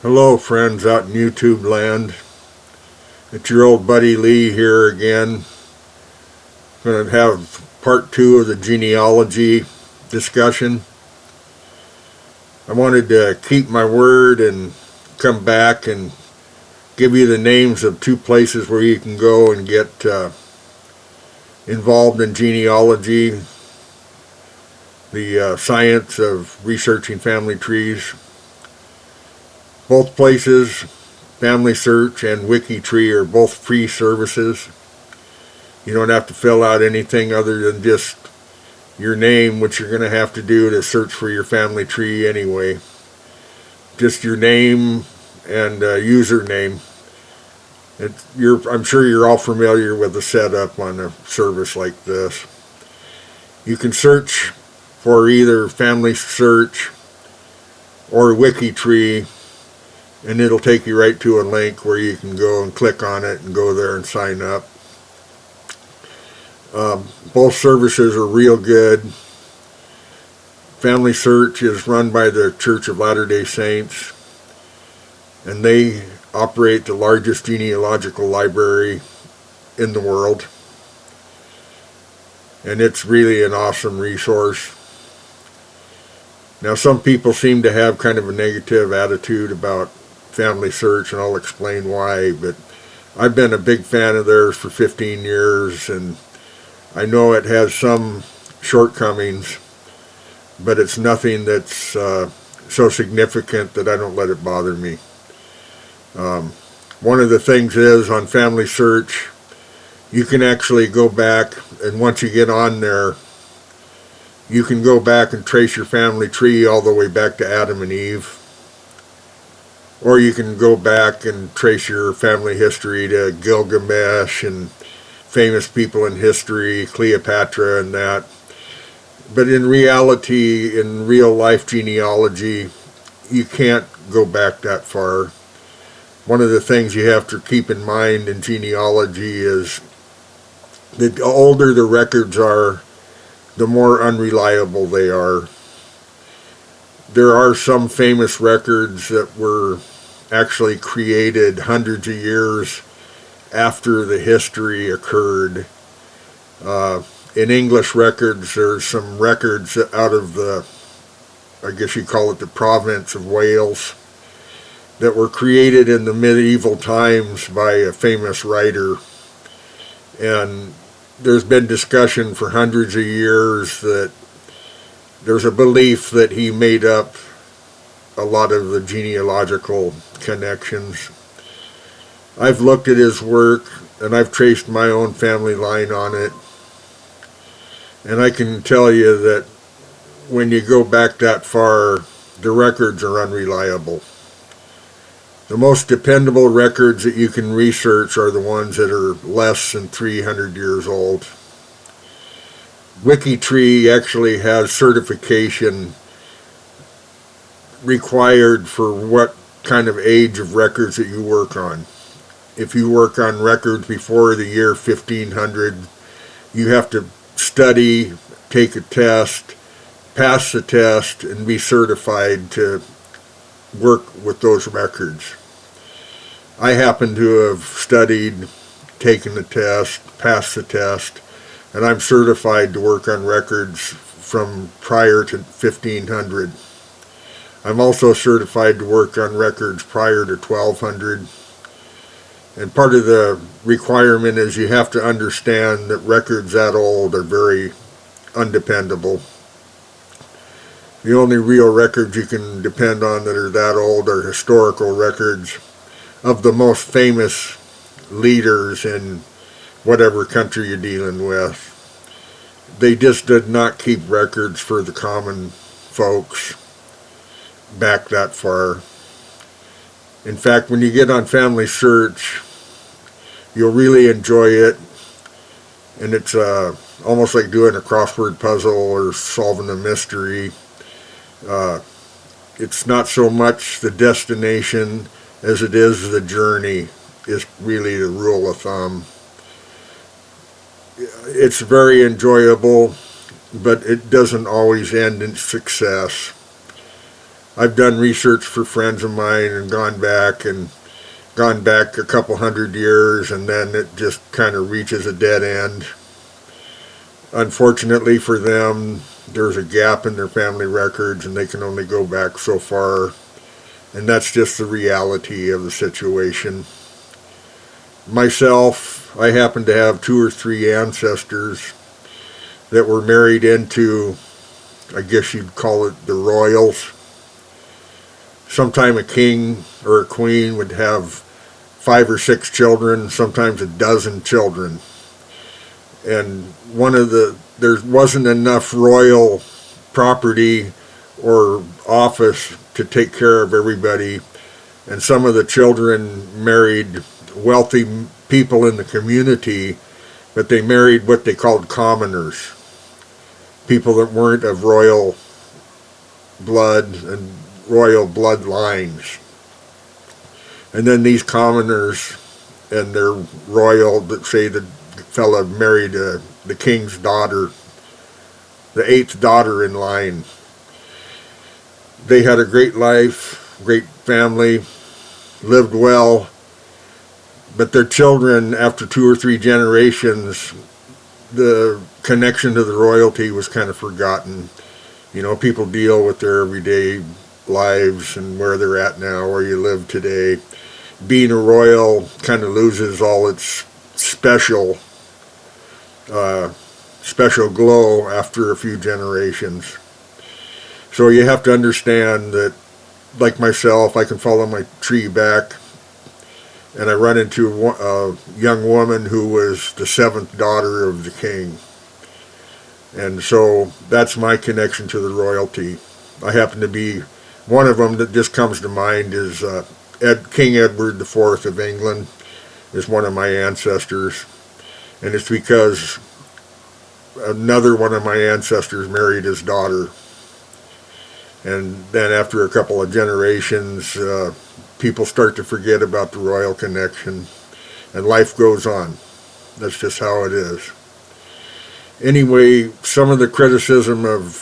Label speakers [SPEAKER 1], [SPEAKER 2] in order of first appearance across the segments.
[SPEAKER 1] Hello friends out in YouTube land. It's your old buddy Lee here again. Going to have part 2 of the genealogy discussion. I wanted to keep my word and come back and give you the names of 2 places where you can go and get involved in genealogy, the science of researching family trees. Both places, Familysearch and Wikitree, are both free services. You don't have to fill out anything other than just your name, which you're going to have to do to search for your family tree anyway. Just your name and username. I'm sure you're all familiar with the setup on a service like this. You can search for either Familysearch or Wikitree, and it'll take you right to a link where you can go and click on it and go there and sign up. Both services are real good. Familysearch is run by the Church of Latter-day Saints, and they operate the largest genealogical library in the world. And it's really an awesome resource. Now, some people seem to have kind of a negative attitude about Familysearch, and I'll explain why, but I've been a big fan of theirs for 15 years, and I know it has some shortcomings, but it's nothing that's so significant that I don't let it bother me. One of the things is, on Familysearch, you can actually go back, and once you get on there, you can go back and trace your family tree all the way back to Adam and Eve. Or you can go back and trace your family history to Gilgamesh and famous people in history, Cleopatra and that. But in reality, in real life genealogy, you can't go back that far. One of the things you have to keep in mind in genealogy is that the older the records are, the more unreliable they are. There are some famous records that were actually created hundreds of years after the history occurred. In English records, there's some records out of the, I guess you call it the province of Wales, that were created in the medieval times by a famous writer. And there's been discussion for hundreds of years that there's a belief that he made up a lot of the genealogical connections. I've looked at his work, and I've traced my own family line on it, and I can tell you that when you go back that far, the records are unreliable. The most dependable records that you can research are the ones that are less than 300 years old. Wikitree actually has certification required for what kind of age of records that you work on. If you work on records before the year 1500, you have to study, take a test, pass the test, and be certified to work with those records. I happen to have studied, taken the test, passed the test, and I'm certified to work on records from prior to 1500. I'm also certified to work on records prior to 1200. And part of the requirement is you have to understand that records that old are very undependable. The only real records you can depend on that are that old are historical records of the most famous leaders in whatever country you're dealing with. They just did not keep records for the common folks back that far. In fact, when you get on Familysearch, you'll really enjoy it, and it's almost like doing a crossword puzzle or solving a mystery. It's not so much the destination as it is the journey, is really the rule of thumb. It's very enjoyable, but it doesn't always end in success. I've done research for friends of mine and gone back a couple hundred years, and then it just kind of reaches a dead end. Unfortunately for them, there's a gap in their family records and they can only go back so far. And that's just the reality of the situation. Myself, I happen to have 2 or 3 ancestors that were married into, I guess you'd call it the royals. Sometime a king or a queen would have 5 or 6 children, sometimes a dozen children. And there wasn't enough royal property or office to take care of everybody, and some of the children married wealthy people in the community, but they married what they called commoners, people that weren't of royal blood and royal bloodlines. And then these commoners and their royal, that say the fella married the king's daughter, the 8th daughter in line. They had a great life, great family, lived well, but their children, after 2 or 3 generations, the connection to the royalty was kind of forgotten. You know, people deal with their everyday lives and where they're at now, where you live today. Being a royal kind of loses all its special glow after a few generations. So you have to understand that, like myself, I can follow my tree back, and I run into a young woman who was the 7th daughter of the king. And so that's my connection to the royalty. I happen to be, one of them that just comes to mind is King Edward IV of England is one of my ancestors. And it's because another one of my ancestors married his daughter. And then after a couple of generations, people start to forget about the royal connection, and life goes on. That's just how it is. Anyway, some of the criticism of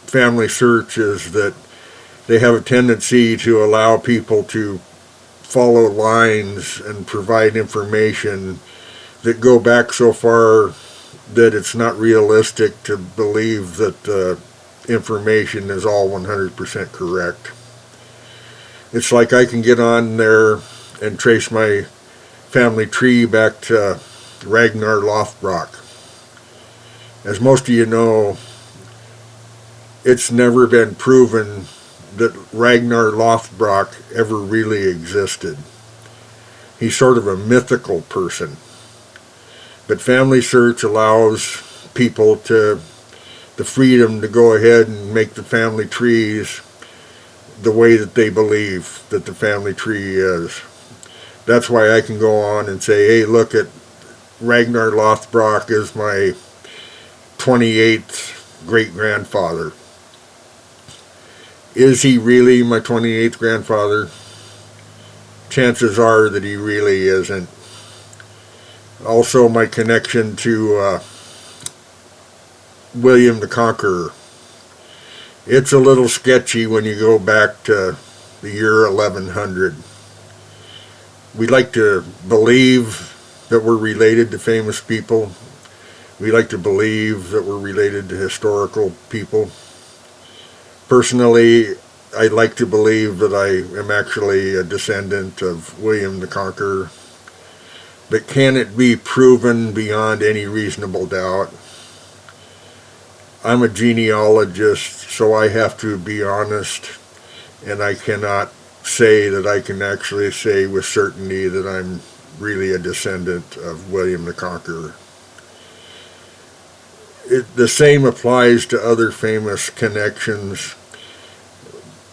[SPEAKER 1] Family Search is that they have a tendency to allow people to follow lines and provide information that go back so far that it's not realistic to believe that information is all 100% correct. It's like I can get on there and trace my family tree back to Ragnar Lothbrok. As most of you know, it's never been proven that Ragnar Lothbrok ever really existed. He's sort of a mythical person. But Family Search allows people the freedom to go ahead and make the family trees the way that they believe that the family tree is. That's why I can go on and say, hey, look at Ragnar Lothbrok is my 28th great-grandfather. Is he really my 28th grandfather? Chances are that he really isn't. Also, my connection to William the Conqueror. It's a little sketchy when you go back to the year 1100. We like to believe that we're related to famous people. We like to believe that we're related to historical people. Personally, I like to believe that I am actually a descendant of William the Conqueror. But can it be proven beyond any reasonable doubt? I'm a genealogist, so I have to be honest, and I cannot say that I can actually say with certainty that I'm really a descendant of William the Conqueror. The same applies to other famous connections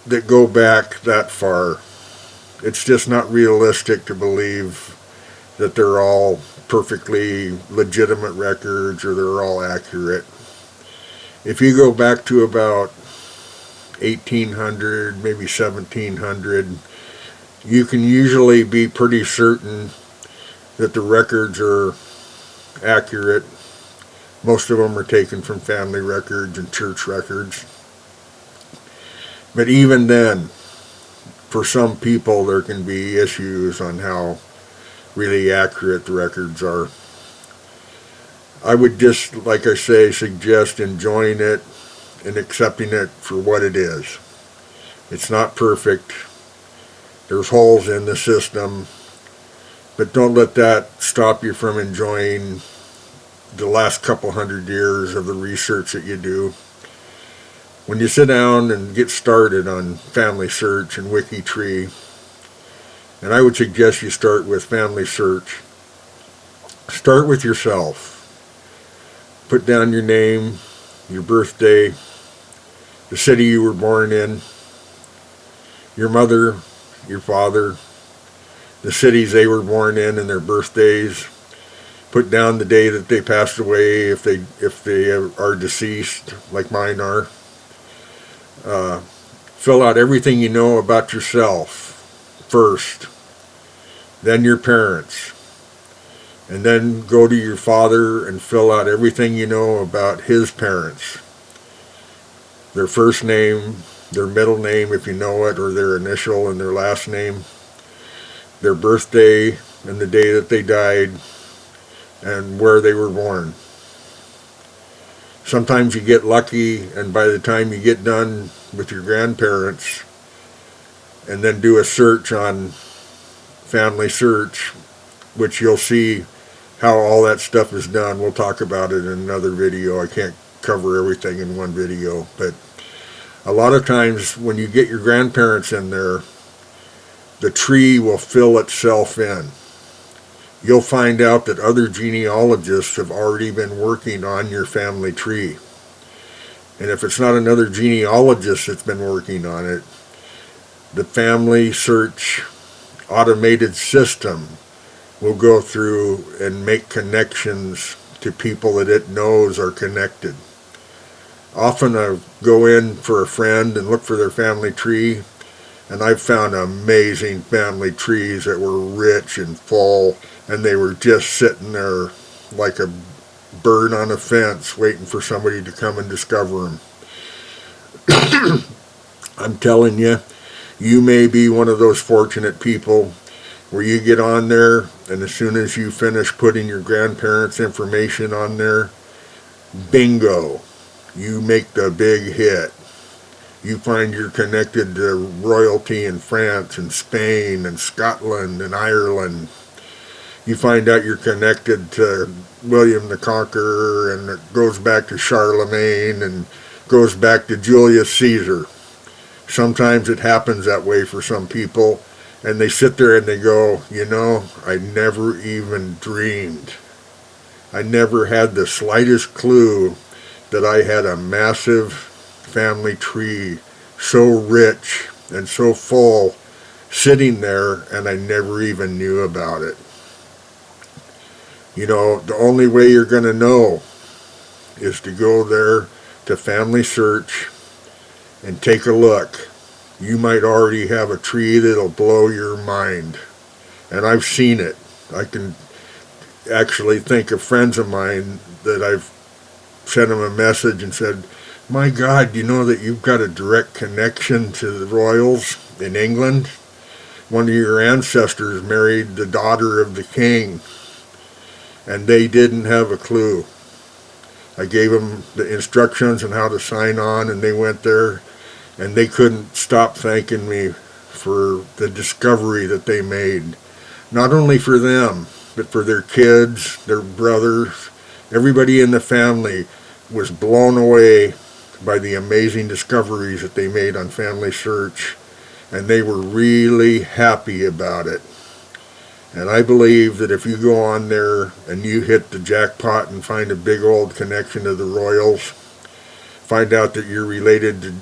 [SPEAKER 1] that go back that far. It's just not realistic to believe that they're all perfectly legitimate records or they're all accurate. If you go back to about 1800, maybe 1700, you can usually be pretty certain that the records are accurate. Most of them are taken from family records and church records. But even then, for some people, there can be issues on how really accurate the records are. I would just, like I say, suggest enjoying it and accepting it for what it is. It's not perfect. There's holes in the system, but don't let that stop you from enjoying the last couple hundred years of the research that you do. When you sit down and get started on Familysearch and Wikitree, and I would suggest you start with Familysearch, start with yourself. Put down your name, your birthday, the city you were born in, your mother, your father, the cities they were born in and their birthdays. Put down the day that they passed away if they are deceased, like mine are. Fill out everything you know about yourself first, then your parents, and then go to your father and fill out everything you know about his parents. Their first name, their middle name if you know it, or their initial and their last name, their birthday and the day that they died, and where they were born. Sometimes you get lucky, and by the time you get done with your grandparents and then do a search on Familysearch, which you'll see how all that stuff is done. We'll talk about it in another video. I can't cover everything in one video, but a lot of times when you get your grandparents in there, the tree will fill itself in. You'll find out that other genealogists have already been working on your family tree. And if it's not another genealogist that's been working on it, the Familysearch automated system will go through and make connections to people that it knows are connected. Often I go in for a friend and look for their family tree, and I've found amazing family trees that were rich and full, and they were just sitting there like a bird on a fence waiting for somebody to come and discover them. I'm telling you, you may be one of those fortunate people where you get on there, and as soon as you finish putting your grandparents' information on there, bingo, you make the big hit. You find you're connected to royalty in France and Spain and Scotland and Ireland. You find out you're connected to William the Conqueror, and it goes back to Charlemagne and goes back to Julius Caesar. Sometimes it happens that way for some people, and they sit there and they go, you know, I never even dreamed. I never had the slightest clue that I had a massive family tree so rich and so full sitting there, and I never even knew about it. You know, the only way you're going to know is to go there to Familysearch and take a look. You might already have a tree that'll blow your mind. And I've seen it. I can actually think of friends of mine that I've sent them a message and said, my God, you know that you've got a direct connection to the royals in England? One of your ancestors married the daughter of the king, and they didn't have a clue. I gave them the instructions on how to sign on, and they went there, and they couldn't stop thanking me for the discovery that they made. Not only for them, but for their kids, their brothers. Everybody in the family was blown away by the amazing discoveries that they made on Familysearch, and they were really happy about it. And I believe that if you go on there and you hit the jackpot and find a big old connection to the royals, find out that you're related to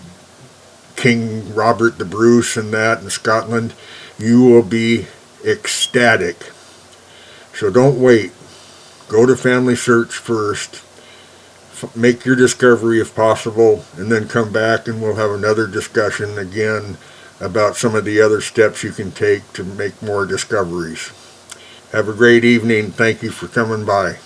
[SPEAKER 1] King Robert the Bruce and that in Scotland, you will be ecstatic. So don't wait. Go to Familysearch first. Make your discovery if possible, and then come back and we'll have another discussion again about some of the other steps you can take to make more discoveries. Have a great evening. Thank you for coming by.